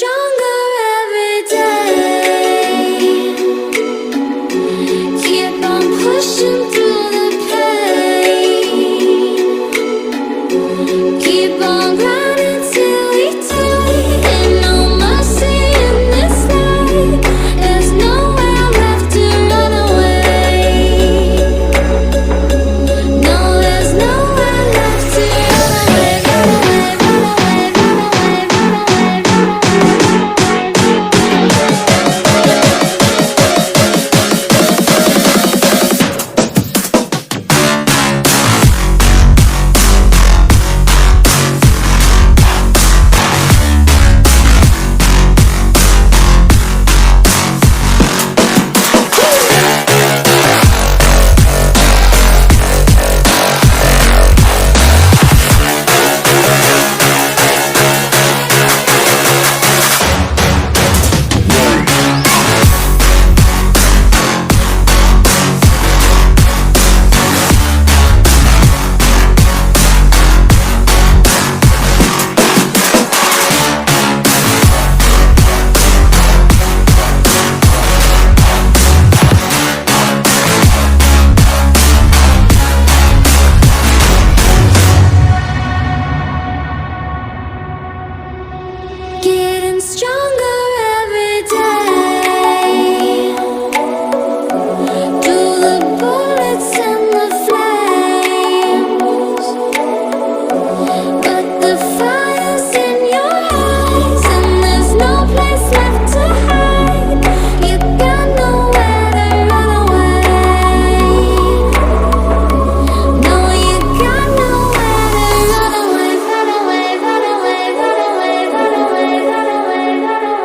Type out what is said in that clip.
stronger every day. Keep on pushing through the pain. Keep on grinding till we die. Ain't no mercy in this life. There's nowhere left to run away. No, there's nowhere left to run away. Run away, run away, run away, run away, run getting stronger every day. Through the bullets and the flames, but the fire's in your eyes, and there's no place left to hide. You got nowhere to run away. No, you got nowhere to run away. Run away, run away, run away, run away, run away, run away, run away, run away,